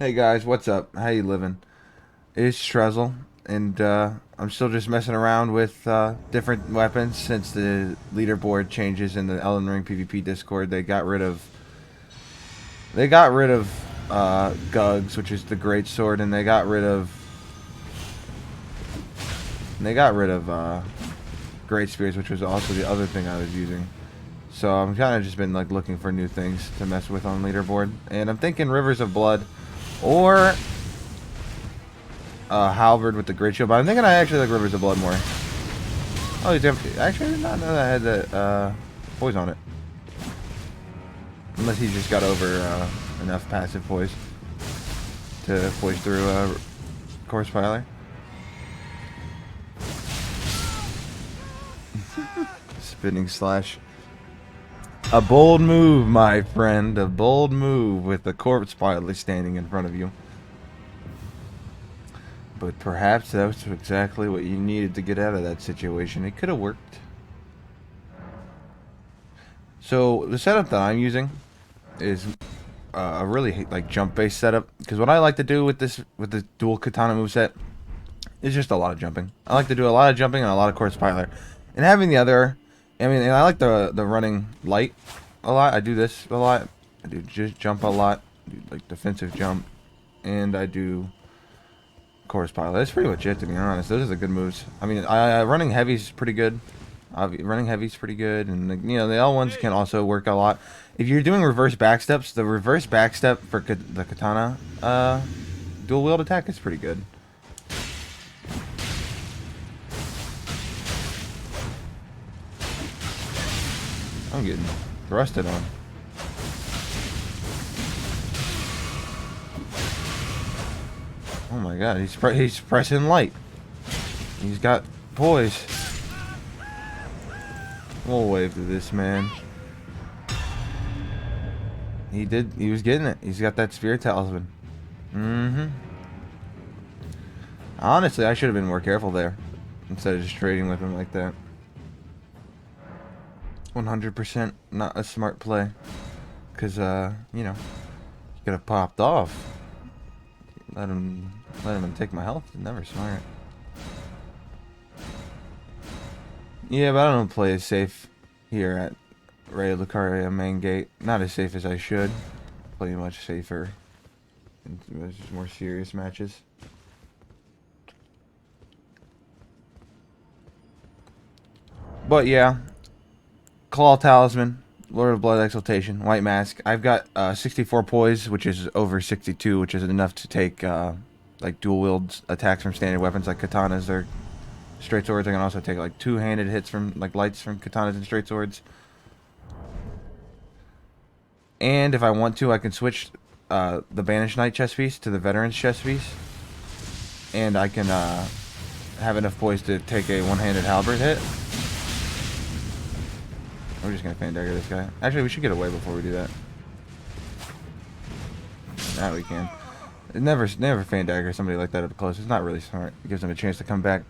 Hey guys, what's up? How you living? It's Trezzle, and I'm still just messing around with different weapons since the leaderboard changes in the Elden Ring PvP Discord. They got rid of Gugs, which is the great sword, and they got rid of Great Spears, which was also the other thing I was using. So I'm kind of just been like looking for new things to mess with on leaderboard, and I'm thinking Rivers of Blood or Halberd with the Great Shield, but I'm thinking I actually like Rivers of Blood more. Oh, he's empty. Actually, I did not know that I had the poise on it. Unless he just got over enough passive poise to poise through Course Piler. Spinning Slash. A bold move, my friend. A bold move with the Corpse Piler standing in front of you. But perhaps that was exactly what you needed to get out of that situation. It could have worked. So the setup that I'm using is a really like jump based setup, because what I like to do with the dual katana moveset is just a lot of jumping. I like to do a lot of jumping and a lot of course piler, and having the other. And I like the running light a lot. I do this a lot. I do just jump a lot, I do like defensive jump, and I do course piler. That's pretty much it, to be honest. Those are the good moves. I mean, running heavy's pretty good. Running heavy's pretty good, and the L1s can also work a lot. If you're doing reverse backsteps, the reverse backstep for the katana dual wield attack is pretty good. I'm getting thrusted on. Oh my god, he's pressing light. He's got poise. We'll wave to this man. He was getting it. He's got that Spirit Talisman. Mm-hmm. Honestly, I should have been more careful there, instead of just trading with him like that. 100% not a smart play. Because, he could have popped off. Let him take my health. Never smart. Yeah, but I don't play as safe here at Ray Lucaria main gate. Not as safe as I should. Play much safer in more serious matches. But yeah, Claw Talisman, Lord of Blood Exaltation, White Mask. I've got 64 poise, which is over 62, which is enough to take like dual wield attacks from standard weapons like katanas or straight swords. I can also take like two-handed hits from like lights from katanas and straight swords. And if I want to, I can switch the Banished Knight chest piece to the Veteran's chest piece, and I can have enough poise to take a one-handed halberd hit. We're just gonna fan dagger this guy. Actually, we should get away before we do that. Now we can. Never fan dagger somebody like that up close. It's not really smart. It gives them a chance to come back.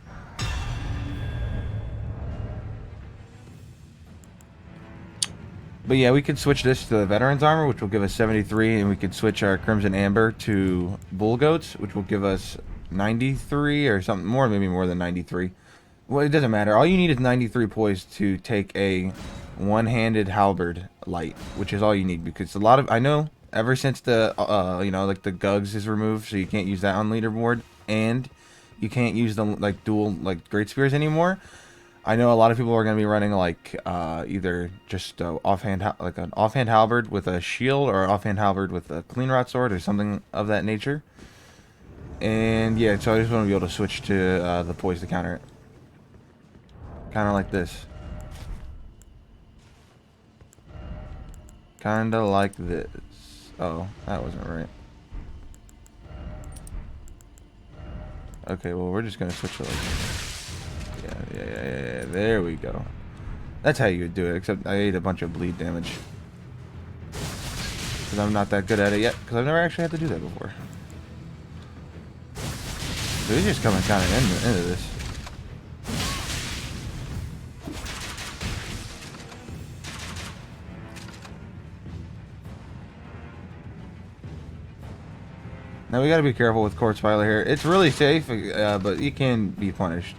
But yeah, we could switch this to the Veteran's Armor, which will give us 73, and we could switch our Crimson Amber to Bull Goats, which will give us 93 or something more, maybe more than 93. Well, it doesn't matter. All you need is 93 poise to take a one-handed halberd light, which is all you need, because a lot of, I know, ever since the like the Gugs is removed, so you can't use that on leaderboard, and you can't use the like dual like Great Spears anymore. I know a lot of people are going to be running like either just like an offhand halberd with a shield, or an offhand halberd with a clean rot sword or something of that nature. And yeah, so I just want to be able to switch to the poise to counter it. Kind of like this. Kinda like this. Oh, that wasn't right. Okay, well, we're just gonna switch it like this. Yeah. There we go. That's how you would do it, except I ate a bunch of bleed damage. Because I'm not that good at it yet, because I've never actually had to do that before. So he's just coming kind of into this. Now we gotta be careful with Corpse Pilot here. It's really safe, but he can be punished.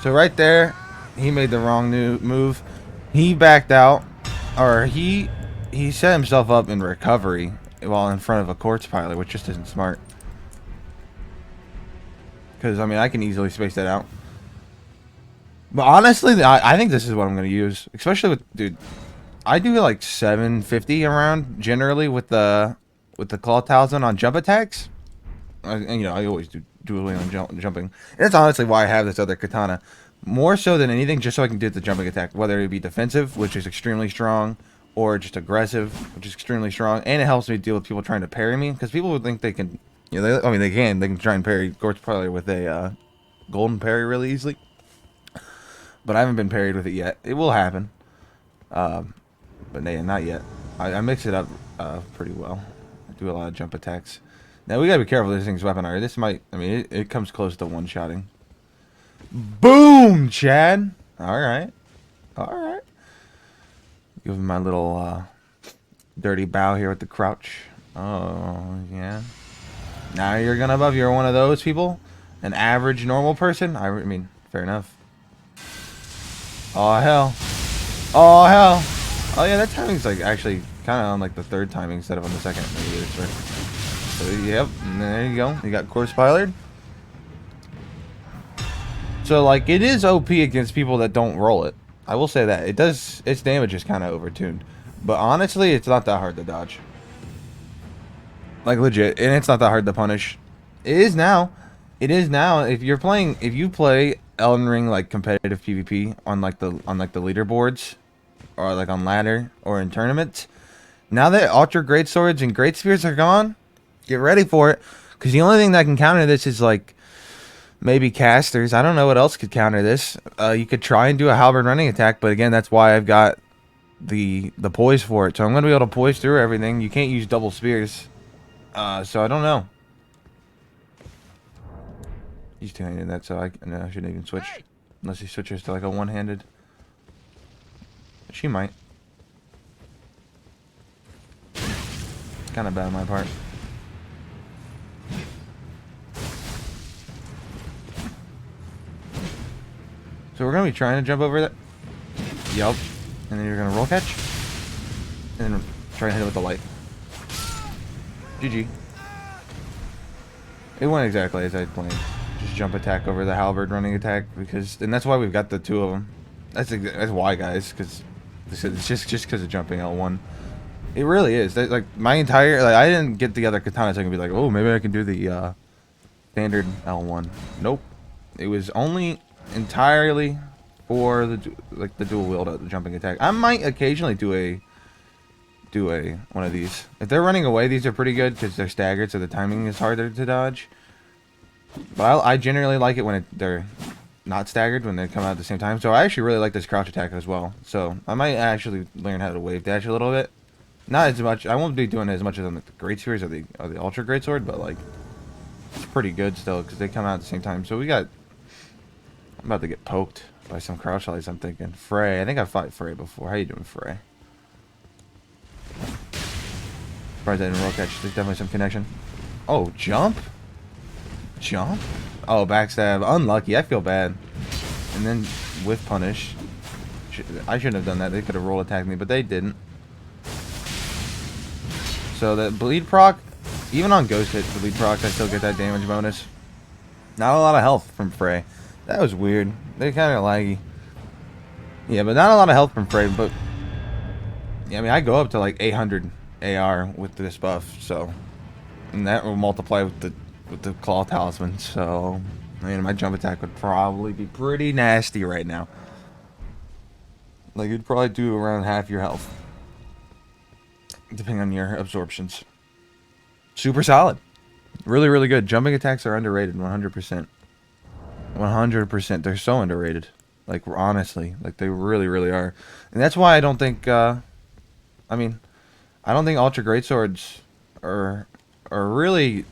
So right there, he made the wrong move. He backed out, or he set himself up in recovery while in front of a Corpse Pilot, which just isn't smart. Because, I mean, I can easily space that out. But honestly, I think this is what I'm going to use. Especially with, dude, I do like 750 around generally with the Claw Talisman on jump attacks. And, you know, I always do dueling on jumping. And that's honestly why I have this other katana. More so than anything, just so I can do the jumping attack. Whether it be defensive, which is extremely strong, or just aggressive, which is extremely strong. And it helps me deal with people trying to parry me. Because people would think they can, you know, I mean, they can try and parry Corpse Pilot with a golden parry really easily. But I haven't been parried with it yet. It will happen. But nah, not yet. I mix it up pretty well. I do a lot of jump attacks. Now we gotta be careful with this thing's weapon art. This might, I mean, it comes close to one-shotting. Boom, Chad! Alright. Alright. Give him my little dirty bow here with the crouch. Oh, yeah. Now you're gonna buff. You're one of those people? An average normal person? I mean, fair enough. Oh, hell. Oh, hell. Oh, yeah, that timing's like actually kind of on like the third timing instead of on the second. Maybe it's right. So, yep, and there you go. You got Corpse Pilot. So, like, it is OP against people that don't roll it. I will say that. It does, its damage is kind of overtuned. But honestly, it's not that hard to dodge. Like, legit. And it's not that hard to punish. It is now. It is now. If you play Elden Ring, like, competitive PvP on, like, the leaderboards, or, like, on ladder, or in tournaments, now that Ultra Great Swords and Great Spears are gone, get ready for it. Because the only thing that can counter this is, like, maybe casters. I don't know what else could counter this. You could try and do a halberd running attack, but again, that's why I've got the poise for it. So I'm going to be able to poise through everything. You can't use double spears. So I don't know. He's two-handed that, so I shouldn't even switch. Unless he switches to like a one-handed. She might. Kind of bad on my part. So we're going to be trying to jump over that. Yup. And then you're going to roll catch. And then try and hit it with the light. GG. It went exactly as I planned. Just jump attack over the halberd running attack. And that's why we've got the two of them. That's why, guys. Because it's just because of jumping L1. It really is. Like, my entire... Like, I didn't get the other katana so I can be like, oh, maybe I can do the standard L1. Nope. It was only... entirely for the dual wield jumping attack. I might occasionally do one of these. If they're running away, these are pretty good because they're staggered, so the timing is harder to dodge. But I generally like it when they're not staggered, when they come out at the same time. So I actually really like this crouch attack as well. So I might actually learn how to wave dash a little bit. Not as much. I won't be doing it as much as on the Great Spears or the Ultra Great Sword, but like it's pretty good still because they come out at the same time. So we got. I'm about to get poked by some crouch lights, I'm thinking. Frey. I think I've fought Frey before. How you doing, Frey? Surprised I didn't roll catch. There's definitely some connection. Oh, jump? Jump? Oh, backstab. Unlucky. I feel bad. And then with punish. I shouldn't have done that. They could have roll attacked me, but they didn't. So the bleed proc, even on ghost hit bleed proc, I still get that damage bonus. Not a lot of health from Frey. That was weird. They're kind of laggy. Yeah, but not a lot of health from Frey, but... Yeah, I mean, I go up to like 800 AR with this buff, so... And that will multiply with the Claw Talisman, so... I mean, my jump attack would probably be pretty nasty right now. Like, it'd probably do around half your health. Depending on your absorptions. Super solid. Really, really good. Jumping attacks are underrated, 100%. 100%. They're so underrated. Like, honestly. Like, they really, really are. And that's why I don't think, I mean, I don't think Ultra Great Swords are really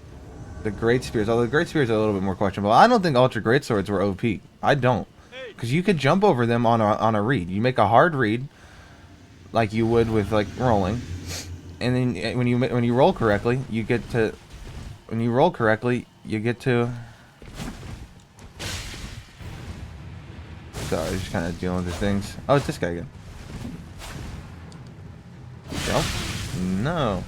the Great Spears. Although the Great Spears are a little bit more questionable. I don't think Ultra Great Swords were OP. I don't. Because you could jump over them on a read. You make a hard read, like you would with, like, rolling. and then when you roll correctly, you get to. When you roll correctly, you get to. Sorry, just kind of dealing with the things. Oh, it's this guy again. Oh, no.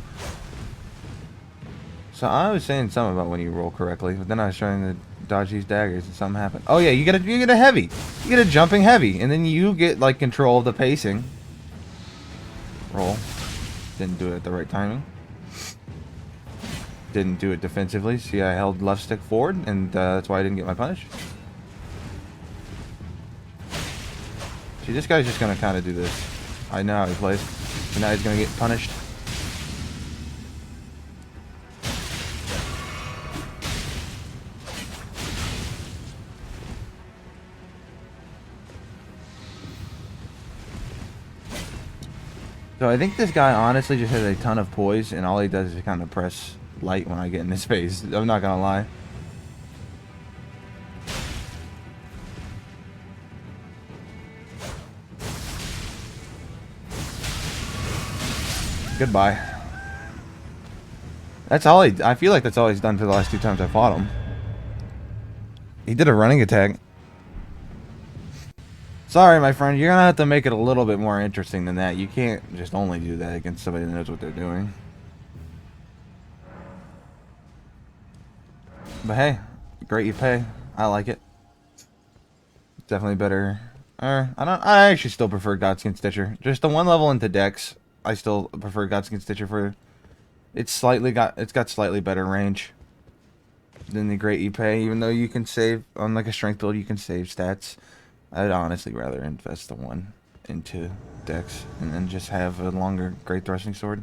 So I was saying something about when you roll correctly, but then I was trying to dodge these daggers and something happened. Oh yeah, you get a heavy. You get a jumping heavy, and then you get like control of the pacing. Roll. Didn't do it at the right timing. Didn't do it defensively. See, I held left stick forward, and that's why I didn't get my punish. See, this guy's just gonna kind of do this. I know how he plays. So now he's gonna get punished. So I think this guy honestly just has a ton of poise, and all he does is kind of press light when I get in his face. I'm not gonna lie. Goodbye. That's all I feel like that's all he's done for the last 2 times I fought him. He did a running attack. Sorry, my friend. You're gonna have to make it a little bit more interesting than that. You can't just only do that against somebody that knows what they're doing. But hey, great you pay. I like it. Definitely better. I actually still prefer Godskin Stitcher. Just the 1 level into Dex, I still prefer Godskin Stitcher for. It's got slightly better range than the Great Ippei, even though you can save on like a strength build, you can save stats. I'd honestly rather invest the 1 into Dex and then just have a longer Great Thrusting Sword.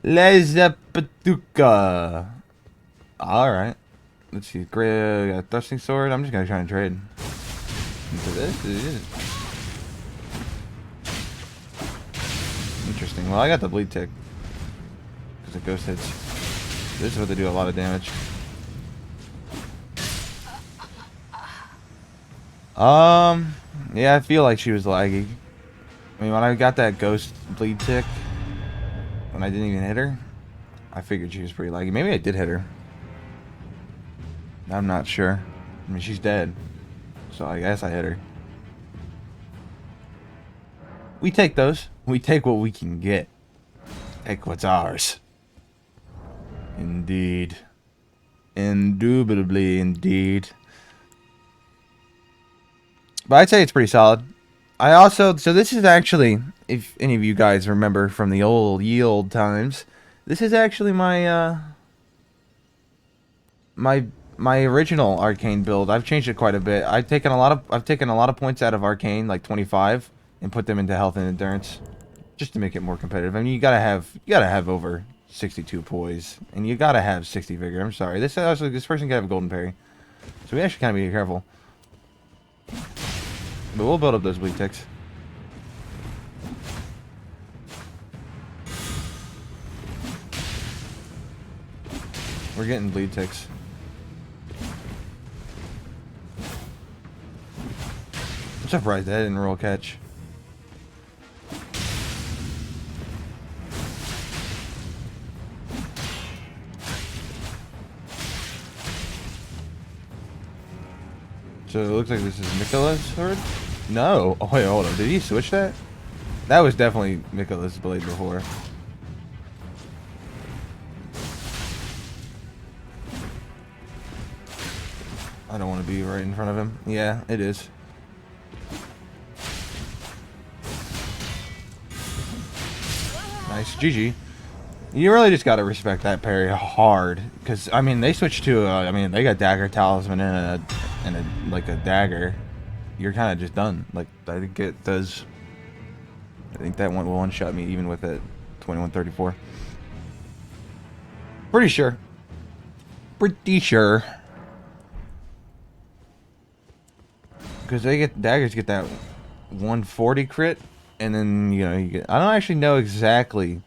Les Apatuka. Alright. Let's see. Great Thrusting Sword. I'm just gonna try and trade into this. Interesting. Well, I got the bleed tick because it ghost hits. This is what they do a lot of damage. Yeah, I feel like she was laggy. I mean, when I got that ghost bleed tick, when I didn't even hit her, I figured she was pretty laggy. Maybe I did hit her. I'm not sure. I mean, she's dead, so I guess I hit her. We take those. We take what we can get. Take what's ours. Indeed. Indubitably, indeed. But I'd say it's pretty solid. So this is actually, if any of you guys remember from the ye old times, this is actually my, my original Arcane build. I've changed it quite a bit. I've taken a lot of points out of Arcane, like 25, and put them into Health and Endurance, just to make it more competitive. I mean, you gotta have over 62 poise, and you gotta have 60 vigor. I'm sorry, this person can have a golden parry, so we actually kind of be careful. But we'll build up those bleed ticks. We're getting bleed ticks. I'm surprised that didn't roll catch. So it looks like this is Miquella's sword? No. Oh wait, hold on. Did he switch that? That was definitely Miquella's blade before. I don't want to be right in front of him. Yeah, it is. Nice. GG. You really just gotta respect that parry hard, because I mean they switched to I mean they got dagger talisman and a like a dagger. You're kind of just done. Like I think it does. I think that one will one-shot me even with it 2134. Pretty sure. Pretty sure. Because daggers get that 140 crit, and then you know you get. I don't actually know exactly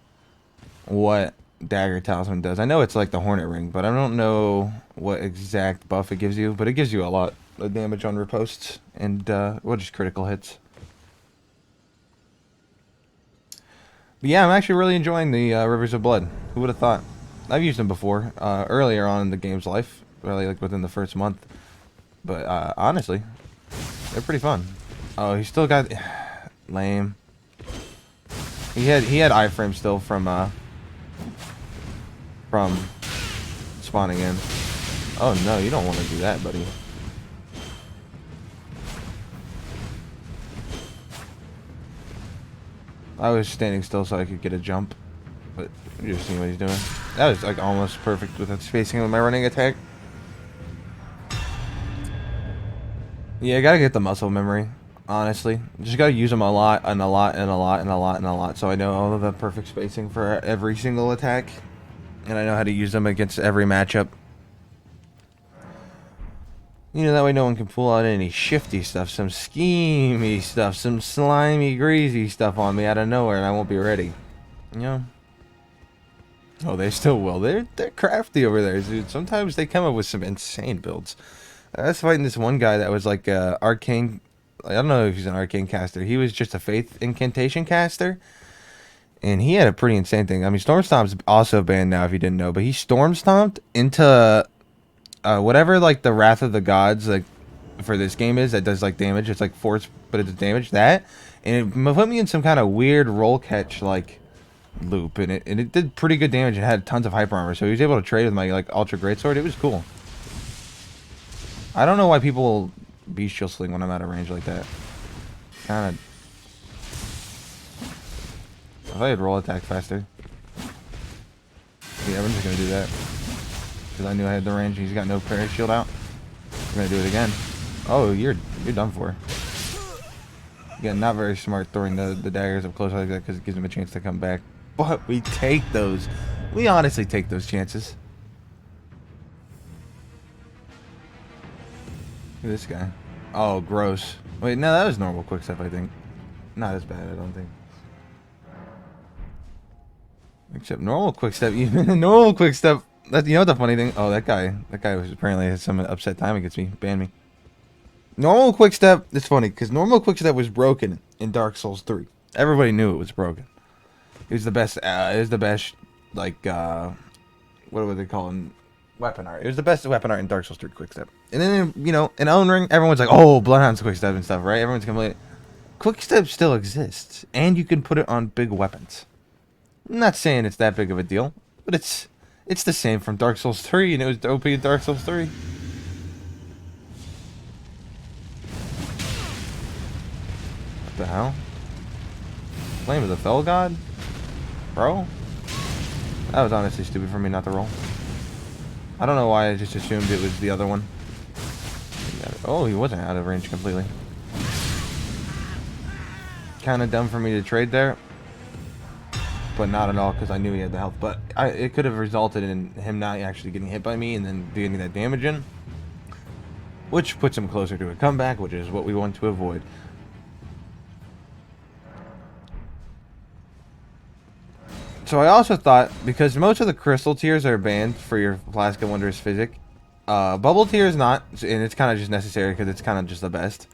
what dagger talisman does. I know it's like the hornet ring, but I don't know what exact buff it gives you. But it gives you a lot of damage on riposts and well, just critical hits. But yeah, I'm actually really enjoying the Rivers of Blood. Who would have thought? I've used them before, earlier on in the game's life, really like within the first month. But honestly, they're pretty fun. Oh, he still got lame. He had iframe still from spawning in. Oh no, you don't want to do that, buddy. I was standing still so I could get a jump, but you're just seeing what he's doing. That was like almost perfect with the spacing of my running attack. Yeah, I gotta get the muscle memory. Honestly, just gotta use them a lot and a lot and a lot and a lot and a lot, so I know all of the perfect spacing for every single attack, and I know how to use them against every matchup. You know, that way no one can pull out any shifty stuff, some schemy stuff, some slimy, greasy stuff on me out of nowhere, and I won't be ready. You know? Oh, they still will. They're crafty over there, dude. Sometimes they come up with some insane builds. I was fighting this one guy that was like arcane. I don't know if he's an arcane caster. He was just a faith incantation caster, and he had a pretty insane thing. I mean, Storm Stomp's also banned now if you didn't know, but he Storm Stomped into whatever like the Wrath of the Gods like for this game is that does like damage. It's like force, but it's damage that, and it put me in some kind of weird roll catch like loop, and it did pretty good damage. It had tons of hyper armor, so he was able to trade with my like ultra greatsword. It was cool. I don't know why people beast shield sling when I'm out of range like that. Kind of. If I had roll attack faster. Yeah, I'm just gonna do that because I knew I had the range. He's got no parry shield out. I'm gonna do it again. Oh, you're done for. Yeah, not very smart throwing the daggers up close like that because it gives him a chance to come back. But we take those. We honestly take those chances. Look at this guy. Oh, gross. Wait, no, that was normal quick step, I think. Not as bad, I don't think. Except normal quick step, even normal quick step. That, you know what the funny thing? Oh, that guy was apparently had some upset time against me. Banned me. Normal quick step. It's funny because normal quick step was broken in Dark Souls 3. Everybody knew it was broken. It was the best. It was the best. Like what would they call it? Weapon art. It was the best weapon art in Dark Souls 3 quickstep. And then, you know, in Elden Ring, everyone's like, oh, Bloodhound's quickstep and stuff, right? Everyone's complaining. Quickstep still exists, and you can put it on big weapons. I'm not saying it's that big of a deal, but it's the same from Dark Souls 3, and it was OP in Dark Souls 3. What the hell? Flame of the Fell God? Bro? That was honestly stupid for me not to roll. I don't know why I just assumed it was the other one. Oh, he wasn't out of range completely. Kind of dumb for me to trade there. But not at all, because I knew he had the health. But it could have resulted in him not actually getting hit by me and then getting that damage in. Which puts him closer to a comeback, which is what we want to avoid. So I also thought, because most of the crystal tiers are banned for your Flask of Wondrous Physic, Bubble tier is not, and it's kind of just necessary because it's kind of just the best.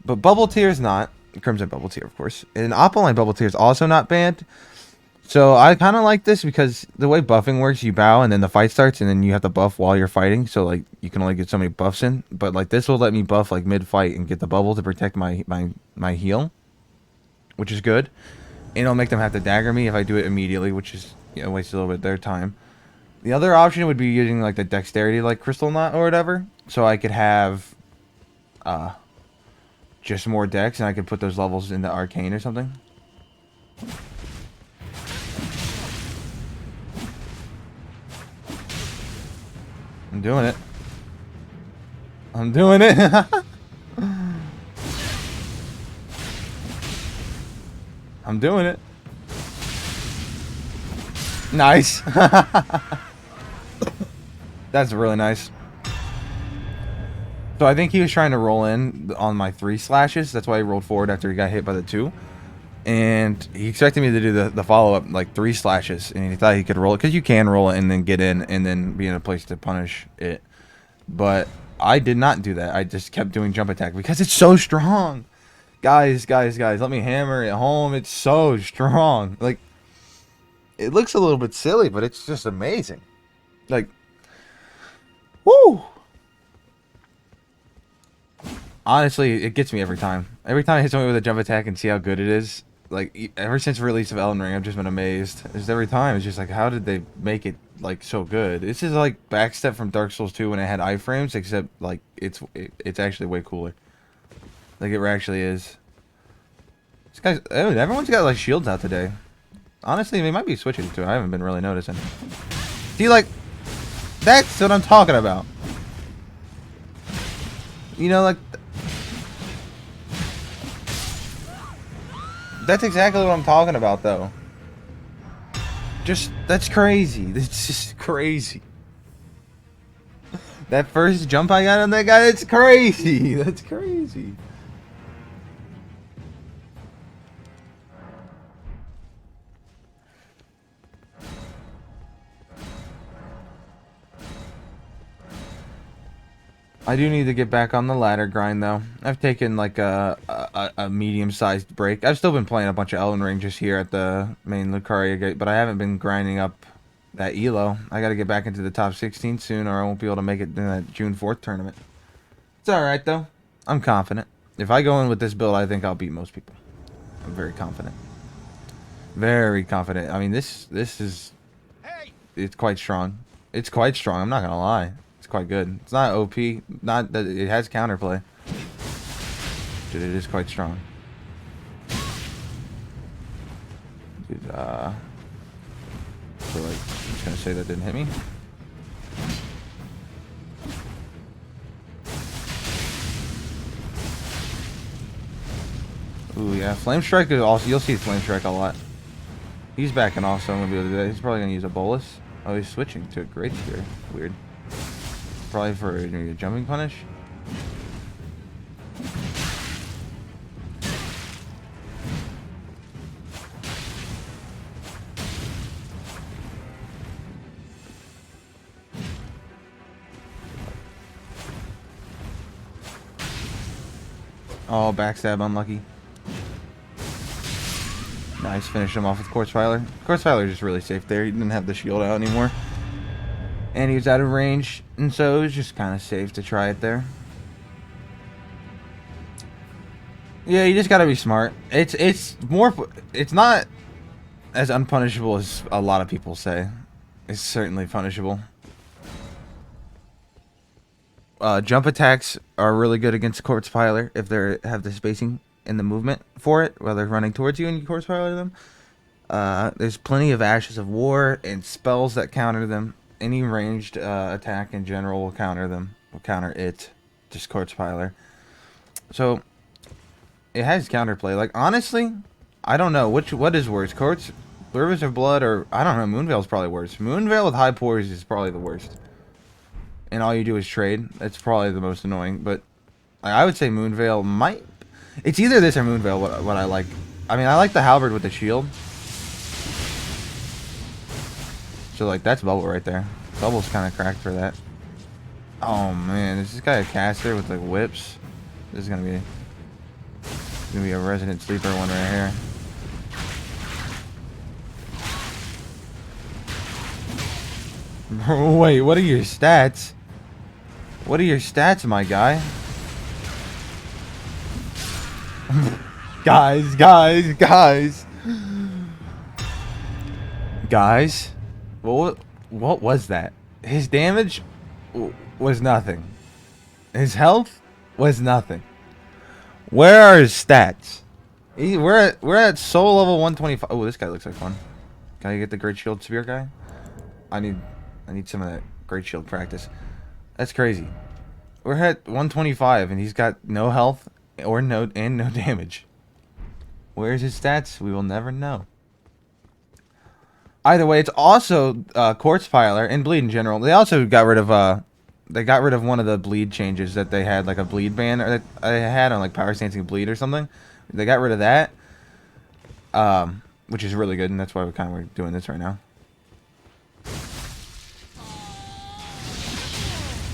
But Bubble tier is not. Crimson Bubble tier, of course. And Opaline Bubble tier is also not banned. So I kind of like this because the way buffing works, you bow and then the fight starts and then you have to buff while you're fighting. So like you can only get so many buffs in. But like this will let me buff like mid-fight and get the bubble to protect my heal, which is good. And it'll make them have to dagger me if I do it immediately, which is, you know, wastes a little bit of their time. The other option would be using like the dexterity like crystal knot or whatever. So I could have just more dex and I could put those levels into arcane or something. I'm doing it. I'm doing it. I'm doing it. Nice. That's really nice. So I think he was trying to roll in on my 3 slashes. That's why he rolled forward after he got hit by the 2. And he expected me to do the follow-up, like 3 slashes. And he thought he could roll it. Because you can roll it and then get in and then be in a place to punish it. But I did not do that. I just kept doing jump attack because it's so strong. Guys, let me hammer it home. It's so strong. Like, it looks a little bit silly, but it's just amazing. Like, woo! Honestly, it gets me every time. Every time I hit somebody with a jump attack and see how good it is, like, ever since the release of Elden Ring, I've just been amazed. Just every time, it's just like, how did they make it, like, so good? This is like Backstep from Dark Souls 2 when it had iframes, except, like, it's actually way cooler. Like, it actually is. This guy's, oh, everyone's got, like, shields out today. Honestly, they might be switching to it. I haven't been really noticing. See, like, that's what I'm talking about. You know, like, that's exactly what I'm talking about, though. Just, that's crazy. That's just crazy. That first jump I got on that guy, that's crazy. That's crazy. I do need to get back on the ladder grind, though. I've taken, like, a medium-sized break. I've still been playing a bunch of Elden Ring just here at the main Lucaria gate, but I haven't been grinding up that elo. I gotta get back into the top 16 soon, or I won't be able to make it in that June 4th tournament. It's alright, though. I'm confident. If I go in with this build, I think I'll beat most people. I'm very confident. Very confident. I mean, this is... It's quite strong. It's quite strong, I'm not gonna lie. It's quite good. It's not OP. Not that it has counterplay. Dude, it is quite strong. Dude, so like, I'm just gonna say that didn't hit me. Ooh, yeah. Flame Strike is also... You'll see Flame Strike a lot. He's backing off, so I'm gonna be able to do that. He's probably gonna use a bolus. Oh, he's switching to a Great Spear. Weird. Probably for a jumping punish. Oh, backstab unlucky. Nice, finish him off with Quartz Filer. Quartz Filer is just really safe there. He didn't have the shield out anymore. And he was out of range, and so it was just kind of safe to try it there. Yeah, you just gotta be smart. It's not as unpunishable as a lot of people say. It's certainly punishable. Jump attacks are really good against Quartz Piler if they have the spacing and the movement for it, while they're running towards you and you Quartz Piler them. There's plenty of Ashes of War and spells that counter them. Any ranged attack in general will counter them. Will counter it. Just Quartz Piler. So it has counterplay. Like, honestly, I don't know what is worse, Quartz, Rivers of Blood, or I don't know. Moonveil's probably worse. Moonveil with high pores is probably the worst. And all you do is trade. That's probably the most annoying. But I would say Moonveil might. It's either this or Moonveil. What I like. I mean, I like the halberd with the shield. So like that's Bubble right there. Bubble's kind of cracked for that. Oh man, is this guy a caster with like whips? This is gonna be a resident sleeper one right here. Wait, what are your stats? What are your stats, my guy? Guys. What was that? His damage was nothing. His health was nothing. Where are his stats? We're at soul level 125. Oh, this guy looks like fun. Can I get the Great Shield Spear guy? I need some of that Great Shield practice. That's crazy. We're at 125 and he's got no health or no damage. Where's his stats? We will never know. Either way, it's also Quartz Piler and Bleed in general. They also got rid of one of the bleed changes that they had, like a bleed ban or that I had on like Power Stancing Bleed or something. They got rid of that, which is really good, and that's why we're doing this right now.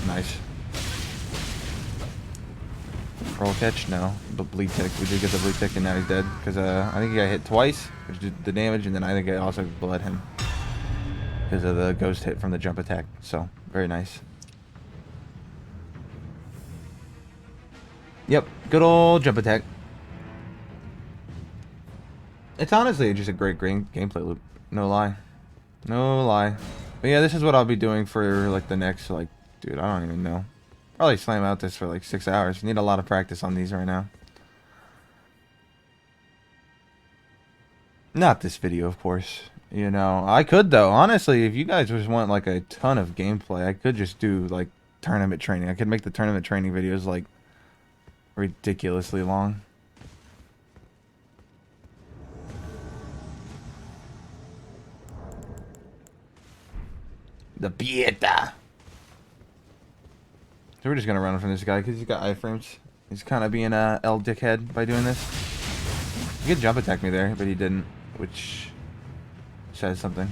Nice. Roll catch? No. But bleed tick. We did get the bleed tick and now he's dead. Because I think he got hit twice, which did the damage, and then I think I also bled him. Because of the ghost hit from the jump attack. So, very nice. Yep, good old jump attack. It's honestly just a great gameplay loop. No lie. No lie. But yeah, this is what I'll be doing for like the next, like, dude, I don't even know. Probably slam out this for like 6 hours. Need a lot of practice on these right now. Not this video, of course. You know, I could though. Honestly, if you guys just want like a ton of gameplay, I could just do like tournament training. I could make the tournament training videos like ridiculously long. The Pieta. So we're just gonna run from this guy because he's got iframes. He's kind of being a L dickhead by doing this. He could jump attack me there, but he didn't, which says something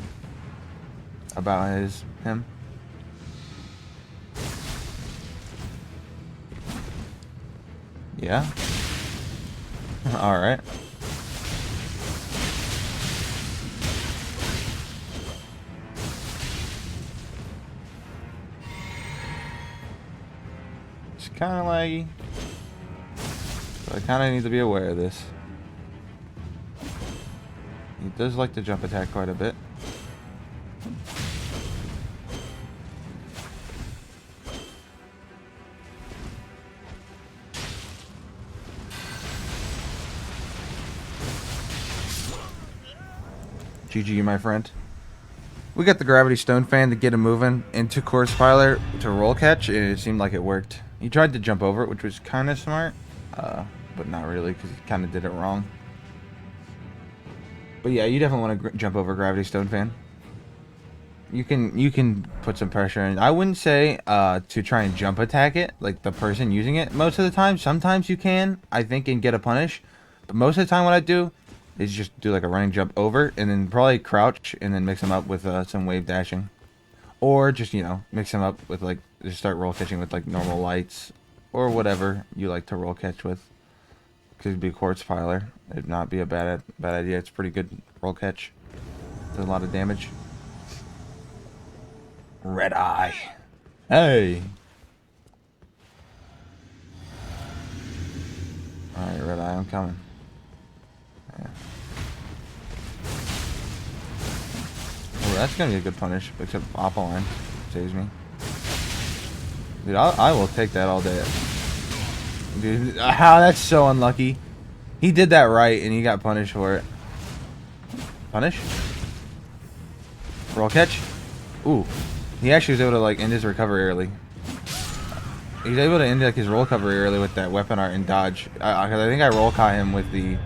about him. Yeah. All right. It's kind of laggy, so I kind of need to be aware of this. He does like to jump attack quite a bit. GG, my friend. We got the Gravity Stone fan to get him moving into Corpse Piler to roll catch, and it seemed like it worked. He tried to jump over it, which was kind of smart, but not really because he kind of did it wrong. But yeah, you definitely want to jump over Gravity Stone fan. You can put some pressure in. I wouldn't say to try and jump attack it, like the person using it. Most of the time, sometimes you can, I think, and get a punish. But most of the time, what I do is just do like a running jump over, and then probably crouch, and then mix them up with some wave dashing, or just, you know, mix them up with like just start roll catching with like normal lights or whatever you like to roll catch with. Could be Quartz Piler. It'd not be a bad idea. It's pretty good roll catch. Does a lot of damage. Red Eye. Hey. Alright, Red Eye, I'm coming. Yeah. Oh, that's gonna be a good punish, except Opal saves me. Dude, I will take that all day. Dude, how that's so unlucky. He did that right, and he got punished for it. Punish? Roll catch? Ooh. He actually was able to, like, end his recovery early. He's able to end, like, his roll recovery early with that weapon art and dodge. I think I roll caught him with the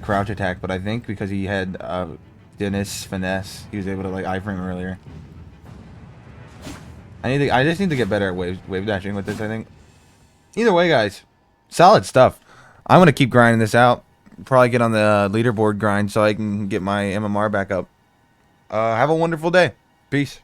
crouch attack, but I think because he had Dennis finesse, he was able to, like, iframe earlier. I just need to get better at wave dashing with this, I think. Either way, guys, solid stuff. I'm gonna keep grinding this out. Probably get on the leaderboard grind so I can get my MMR back up. Have a wonderful day. Peace.